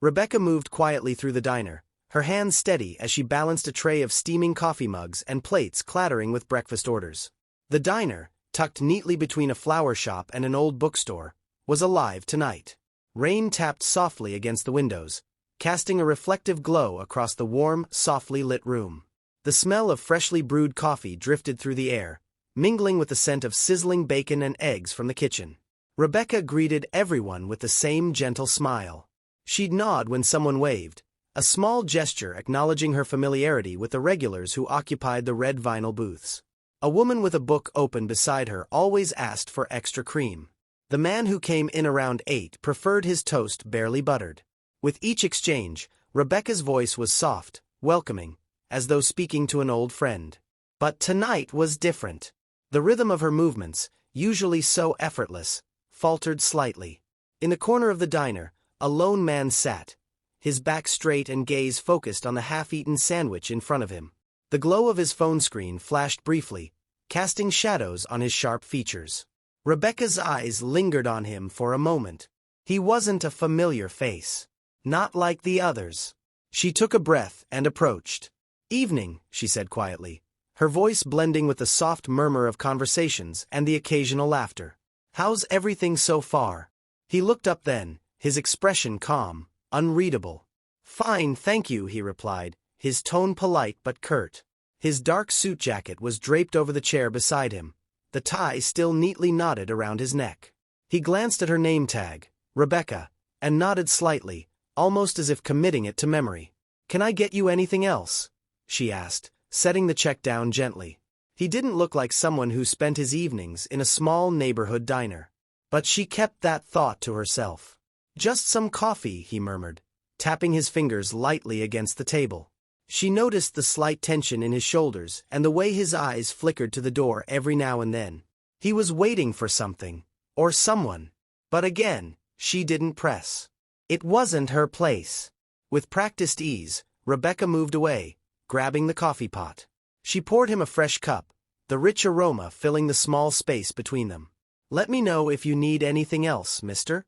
Rebecca moved quietly through the diner, her hands steady as she balanced a tray of steaming coffee mugs and plates clattering with breakfast orders. The diner, tucked neatly between a flower shop and an old bookstore, was alive tonight. Rain tapped softly against the windows, casting a reflective glow across the warm, softly lit room. The smell of freshly brewed coffee drifted through the air, mingling with the scent of sizzling bacon and eggs from the kitchen. Rebecca greeted everyone with the same gentle smile. She'd nod when someone waved, a small gesture acknowledging her familiarity with the regulars who occupied the red vinyl booths. A woman with a book open beside her always asked for extra cream. The man who came in around 8 preferred his toast barely buttered. With each exchange, Rebecca's voice was soft, welcoming, as though speaking to an old friend. But tonight was different. The rhythm of her movements, usually so effortless, faltered slightly. In the corner of the diner, a lone man sat, his back straight and gaze focused on the half-eaten sandwich in front of him. The glow of his phone screen flashed briefly, casting shadows on his sharp features. Rebecca's eyes lingered on him for a moment. He wasn't a familiar face. Not like the others. She took a breath and approached. "Evening," she said quietly, her voice blending with the soft murmur of conversations and the occasional laughter. "How's everything so far?" He looked up then, his expression calm, unreadable. "Fine, thank you," he replied, his tone polite but curt. His dark suit jacket was draped over the chair beside him, the tie still neatly knotted around his neck. He glanced at her name tag, Rebecca, and nodded slightly, almost as if committing it to memory. "Can I get you anything else?" she asked, setting the check down gently. He didn't look like someone who spent his evenings in a small neighborhood diner. But she kept that thought to herself. "Just some coffee," he murmured, tapping his fingers lightly against the table. She noticed the slight tension in his shoulders and the way his eyes flickered to the door every now and then. He was waiting for something, or someone. But again, she didn't press. It wasn't her place. With practiced ease, Rebecca moved away, grabbing the coffee pot. She poured him a fresh cup, the rich aroma filling the small space between them. "Let me know if you need anything else, mister."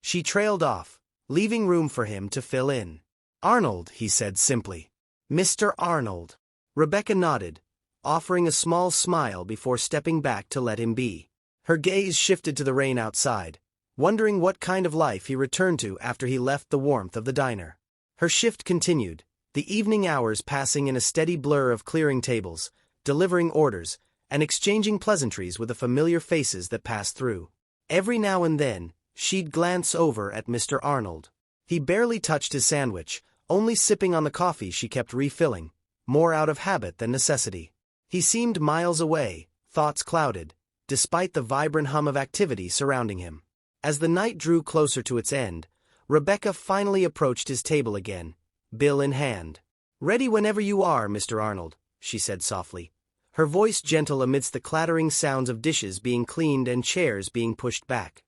She trailed off, leaving room for him to fill in. "Arnold," he said simply. "Mr. Arnold." Rebecca nodded, offering a small smile before stepping back to let him be. Her gaze shifted to the rain outside, wondering what kind of life he returned to after he left the warmth of the diner. Her shift continued, the evening hours passing in a steady blur of clearing tables, delivering orders, and exchanging pleasantries with the familiar faces that passed through. Every now and then, she'd glance over at Mr. Arnold. He barely touched his sandwich, only sipping on the coffee she kept refilling, more out of habit than necessity. He seemed miles away, thoughts clouded, despite the vibrant hum of activity surrounding him. As the night drew closer to its end, Rebecca finally approached his table again, bill in hand. "Ready whenever you are, Mr. Arnold," she said softly, her voice gentle amidst the clattering sounds of dishes being cleaned and chairs being pushed back.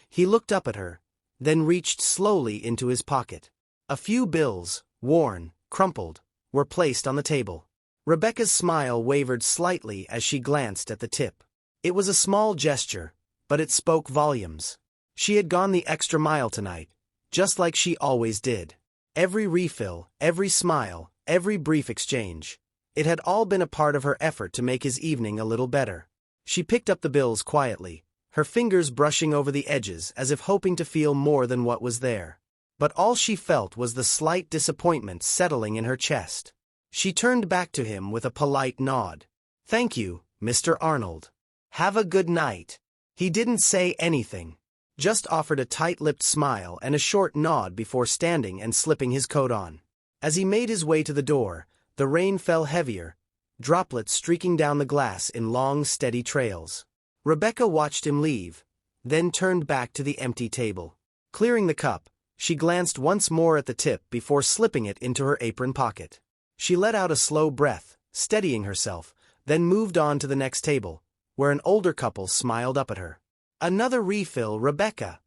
He looked up at her, then reached slowly into his pocket. A few bills, worn, crumpled, were placed on the table. Rebecca's smile wavered slightly as she glanced at the tip. It was a small gesture, but it spoke volumes. She had gone the extra mile tonight, just like she always did. Every refill, every smile, every brief exchange. It had all been a part of her effort to make his evening a little better. She picked up the bills quietly, her fingers brushing over the edges as if hoping to feel more than what was there. But all she felt was the slight disappointment settling in her chest. She turned back to him with a polite nod. "Thank you, Mr. Arnold. Have a good night." He didn't say anything, just offered a tight-lipped smile and a short nod before standing and slipping his coat on. As he made his way to the door, the rain fell heavier, droplets streaking down the glass in long, steady trails. Rebecca watched him leave, then turned back to the empty table. Clearing the cup, she glanced once more at the tip before slipping it into her apron pocket. She let out a slow breath, steadying herself, then moved on to the next table, where an older couple smiled up at her. "Another refill, Rebecca?"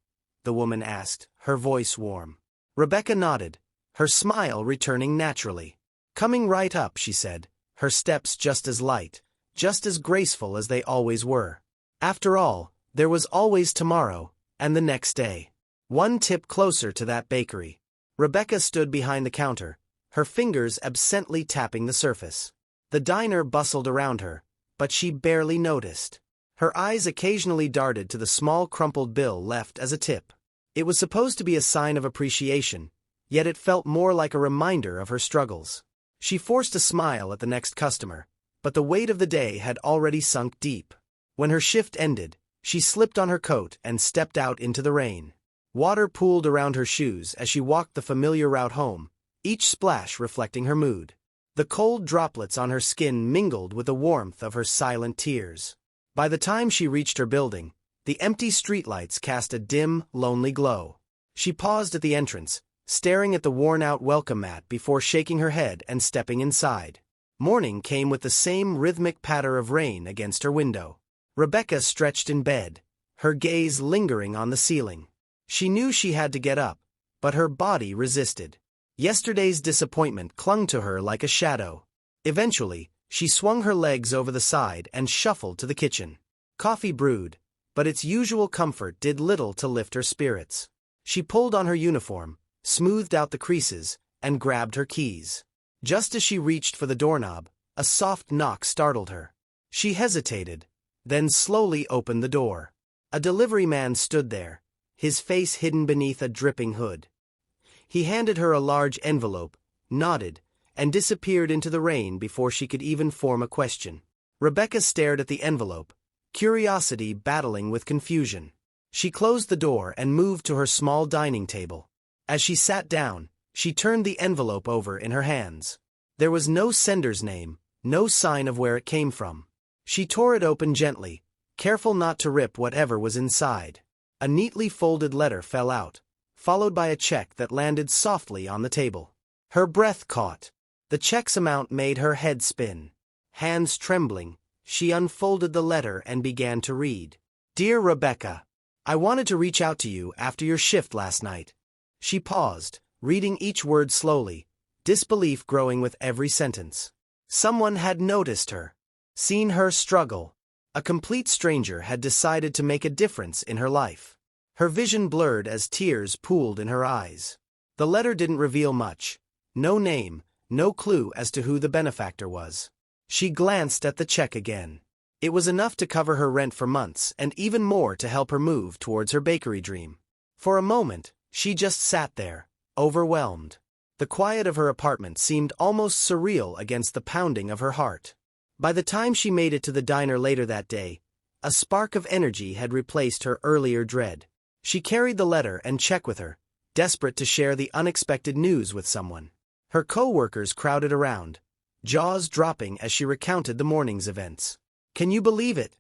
the woman asked, her voice warm. Rebecca nodded, her smile returning naturally. "Coming right up," she said, her steps just as light, just as graceful as they always were. After all, there was always tomorrow, and the next day. One tip closer to that bakery. Rebecca stood behind the counter, her fingers absently tapping the surface. The diner bustled around her, but she barely noticed. Her eyes occasionally darted to the small crumpled bill left as a tip. It was supposed to be a sign of appreciation, yet it felt more like a reminder of her struggles. She forced a smile at the next customer, but the weight of the day had already sunk deep. When her shift ended, she slipped on her coat and stepped out into the rain. Water pooled around her shoes as she walked the familiar route home, each splash reflecting her mood. The cold droplets on her skin mingled with the warmth of her silent tears. By the time she reached her building, the empty streetlights cast a dim, lonely glow. She paused at the entrance, staring at the worn-out welcome mat before shaking her head and stepping inside. Morning came with the same rhythmic patter of rain against her window. Rebecca stretched in bed, her gaze lingering on the ceiling. She knew she had to get up, but her body resisted. Yesterday's disappointment clung to her like a shadow. Eventually, she swung her legs over the side and shuffled to the kitchen. Coffee brewed, but its usual comfort did little to lift her spirits. She pulled on her uniform, smoothed out the creases, and grabbed her keys. Just as she reached for the doorknob, a soft knock startled her. She hesitated, then slowly opened the door. A delivery man stood there, his face hidden beneath a dripping hood. He handed her a large envelope, nodded, and disappeared into the rain before she could even form a question. Rebecca stared at the envelope, curiosity battling with confusion. She closed the door and moved to her small dining table. As she sat down, she turned the envelope over in her hands. There was no sender's name, no sign of where it came from. She tore it open gently, careful not to rip whatever was inside. A neatly folded letter fell out, followed by a check that landed softly on the table. Her breath caught. The check's amount made her head spin. Hands trembling, she unfolded the letter and began to read. "Dear Rebecca, I wanted to reach out to you after your shift last night." She paused, reading each word slowly, disbelief growing with every sentence. Someone had noticed her, seen her struggle. A complete stranger had decided to make a difference in her life. Her vision blurred as tears pooled in her eyes. The letter didn't reveal much. No name, no clue as to who the benefactor was. She glanced at the check again. It was enough to cover her rent for months and even more to help her move towards her bakery dream. For a moment, she just sat there, overwhelmed. The quiet of her apartment seemed almost surreal against the pounding of her heart. By the time she made it to the diner later that day, a spark of energy had replaced her earlier dread. She carried the letter and check with her, desperate to share the unexpected news with someone. Her co-workers crowded around, jaws dropping as she recounted the morning's events. "Can you believe it?"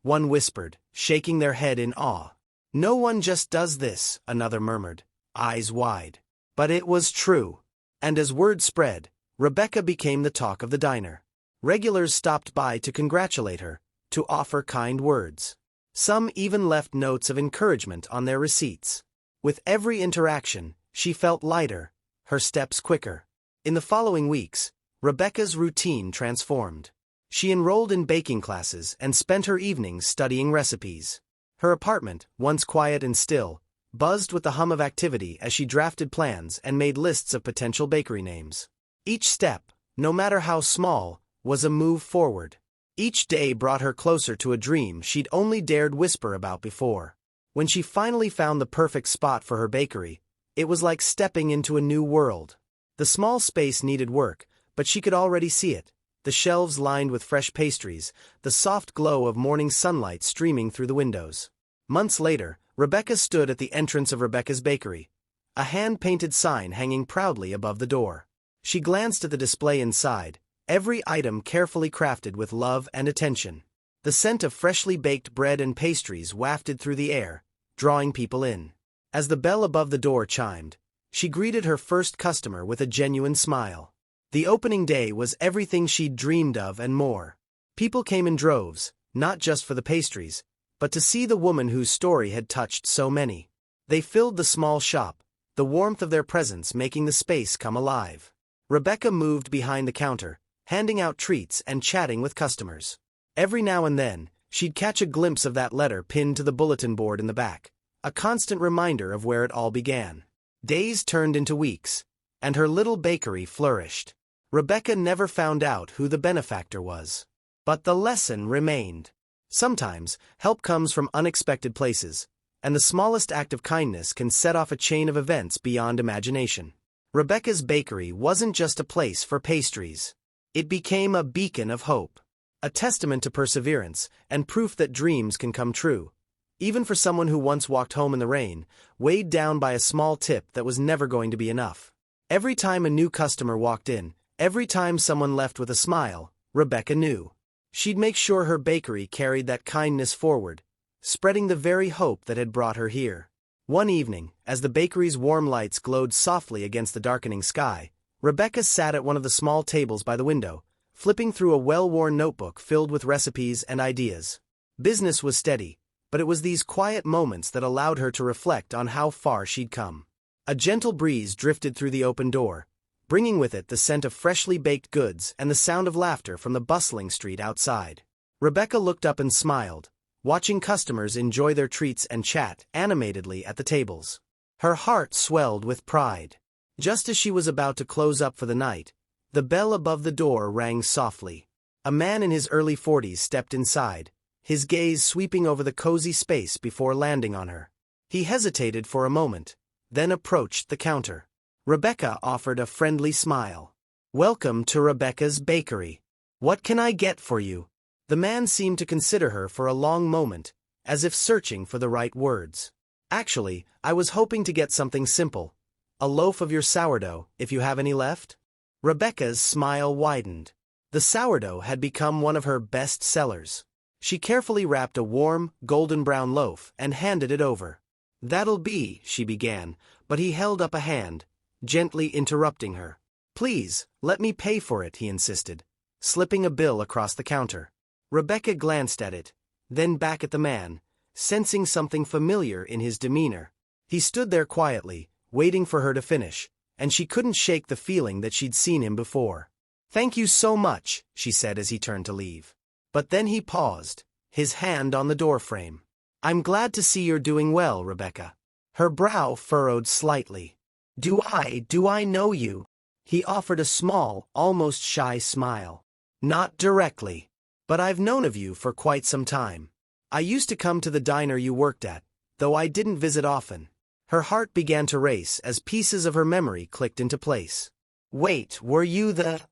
one whispered, shaking their head in awe. "No one just does this," another murmured, eyes wide. But it was true. And as word spread, Rebecca became the talk of the diner. Regulars stopped by to congratulate her, to offer kind words. Some even left notes of encouragement on their receipts. With every interaction, she felt lighter, her steps quicker. In the following weeks, Rebecca's routine transformed. She enrolled in baking classes and spent her evenings studying recipes. Her apartment, once quiet and still, buzzed with the hum of activity as she drafted plans and made lists of potential bakery names. Each step, no matter how small, was a move forward. Each day brought her closer to a dream she'd only dared whisper about before. When she finally found the perfect spot for her bakery, it was like stepping into a new world. The small space needed work, but she could already see it. The shelves lined with fresh pastries, the soft glow of morning sunlight streaming through the windows. Months later, Rebecca stood at the entrance of Rebecca's Bakery, a hand-painted sign hanging proudly above the door. She glanced at the display inside, every item carefully crafted with love and attention. The scent of freshly baked bread and pastries wafted through the air, drawing people in. As the bell above the door chimed, she greeted her first customer with a genuine smile. The opening day was everything she'd dreamed of and more. People came in droves, not just for the pastries, but to see the woman whose story had touched so many. They filled the small shop, the warmth of their presence making the space come alive. Rebecca moved behind the counter, handing out treats and chatting with customers. Every now and then, she'd catch a glimpse of that letter pinned to the bulletin board in the back, a constant reminder of where it all began. Days turned into weeks, and her little bakery flourished. Rebecca never found out who the benefactor was. But the lesson remained. Sometimes, help comes from unexpected places, and the smallest act of kindness can set off a chain of events beyond imagination. Rebecca's bakery wasn't just a place for pastries. It became a beacon of hope, a testament to perseverance, and proof that dreams can come true, even for someone who once walked home in the rain, weighed down by a small tip that was never going to be enough. Every time a new customer walked in, every time someone left with a smile, Rebecca knew. She'd make sure her bakery carried that kindness forward, spreading the very hope that had brought her here. One evening, as the bakery's warm lights glowed softly against the darkening sky, Rebecca sat at one of the small tables by the window, flipping through a well-worn notebook filled with recipes and ideas. Business was steady, but it was these quiet moments that allowed her to reflect on how far she'd come. A gentle breeze drifted through the open door, bringing with it the scent of freshly baked goods and the sound of laughter from the bustling street outside. Rebecca looked up and smiled, watching customers enjoy their treats and chat animatedly at the tables. Her heart swelled with pride. Just as she was about to close up for the night, the bell above the door rang softly. A man in his early 40s stepped inside, his gaze sweeping over the cozy space before landing on her. He hesitated for a moment, then approached the counter. Rebecca offered a friendly smile. "Welcome to Rebecca's Bakery. What can I get for you?" The man seemed to consider her for a long moment, as if searching for the right words. "Actually, I was hoping to get something simple. A loaf of your sourdough, if you have any left?" Rebecca's smile widened. The sourdough had become one of her best sellers. She carefully wrapped a warm, golden-brown loaf and handed it over. "That'll be," she began, but he held up a hand, gently interrupting her. "Please, let me pay for it," he insisted, slipping a bill across the counter. Rebecca glanced at it, then back at the man, sensing something familiar in his demeanor. He stood there quietly, waiting for her to finish, and she couldn't shake the feeling that she'd seen him before. "Thank you so much," she said as he turned to leave. But then he paused, his hand on the doorframe. "I'm glad to see you're doing well, Rebecca." Her brow furrowed slightly. Do I know you?" He offered a small, almost shy smile. "Not directly. But I've known of you for quite some time. I used to come to the diner you worked at, though I didn't visit often." Her heart began to race as pieces of her memory clicked into place. "Wait, were you the—"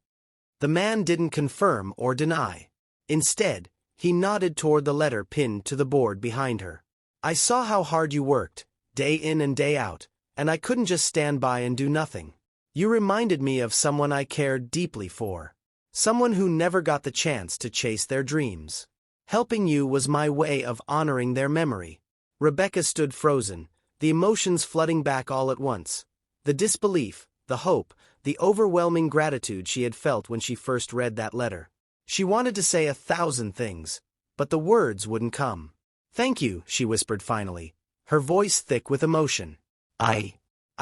The man didn't confirm or deny. Instead, he nodded toward the letter pinned to the board behind her. "I saw how hard you worked, day in and day out, and I couldn't just stand by and do nothing. You reminded me of someone I cared deeply for. Someone who never got the chance to chase their dreams. Helping you was my way of honoring their memory." Rebecca stood frozen, the emotions flooding back all at once. The disbelief, the hope, the overwhelming gratitude she had felt when she first read that letter. She wanted to say 1,000 things, but the words wouldn't come. "Thank you," she whispered finally, her voice thick with emotion. I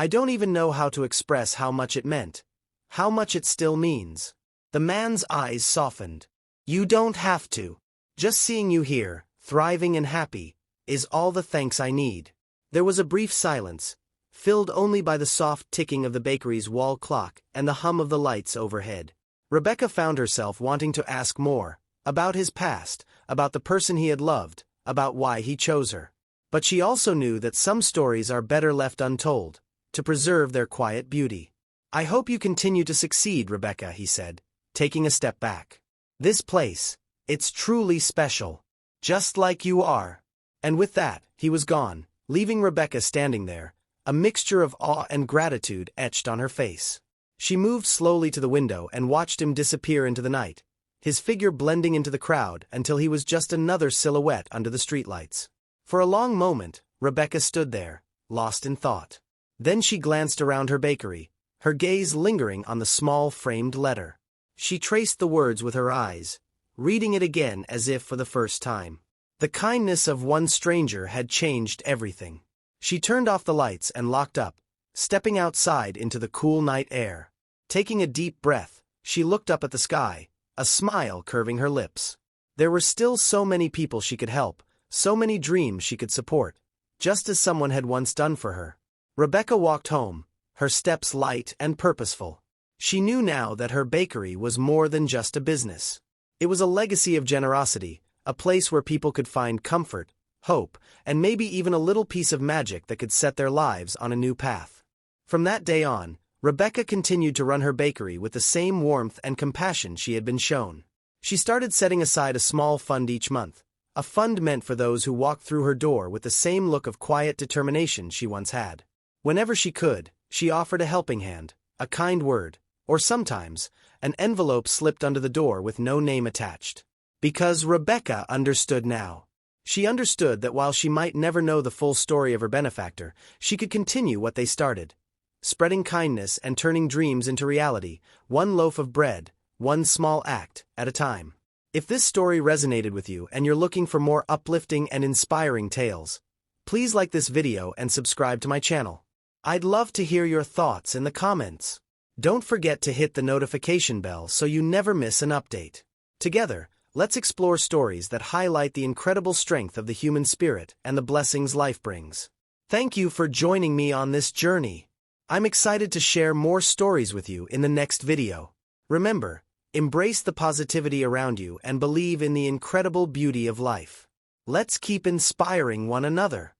don't even know how to express how much it meant, how much it still means." The man's eyes softened. "You don't have to. Just seeing you here, thriving and happy, is all the thanks I need." There was a brief silence, filled only by the soft ticking of the bakery's wall clock and the hum of the lights overhead. Rebecca found herself wanting to ask more, about his past, about the person he had loved, about why he chose her. But she also knew that some stories are better left untold, to preserve their quiet beauty. "I hope you continue to succeed, Rebecca," he said, taking a step back. "This place, it's truly special. Just like you are." And with that, he was gone, leaving Rebecca standing there, a mixture of awe and gratitude etched on her face. She moved slowly to the window and watched him disappear into the night, his figure blending into the crowd until he was just another silhouette under the streetlights. For a long moment, Rebecca stood there, lost in thought. Then she glanced around her bakery, her gaze lingering on the small framed letter. She traced the words with her eyes, reading it again as if for the first time. The kindness of one stranger had changed everything. She turned off the lights and locked up, stepping outside into the cool night air. Taking a deep breath, she looked up at the sky, a smile curving her lips. There were still so many people she could help, so many dreams she could support, just as someone had once done for her. Rebecca walked home, her steps light and purposeful. She knew now that her bakery was more than just a business. It was a legacy of generosity, a place where people could find comfort, hope, and maybe even a little piece of magic that could set their lives on a new path. From that day on, Rebecca continued to run her bakery with the same warmth and compassion she had been shown. She started setting aside a small fund each month, a fund meant for those who walked through her door with the same look of quiet determination she once had. Whenever she could, she offered a helping hand, a kind word, or sometimes, an envelope slipped under the door with no name attached. Because Rebecca understood now. She understood that while she might never know the full story of her benefactor, she could continue what they started. Spreading kindness and turning dreams into reality, one loaf of bread, one small act at a time. If this story resonated with you and you're looking for more uplifting and inspiring tales, please like this video and subscribe to my channel. I'd love to hear your thoughts in the comments. Don't forget to hit the notification bell so you never miss an update. Together, let's explore stories that highlight the incredible strength of the human spirit and the blessings life brings. Thank you for joining me on this journey. I'm excited to share more stories with you in the next video. Remember, embrace the positivity around you and believe in the incredible beauty of life. Let's keep inspiring one another.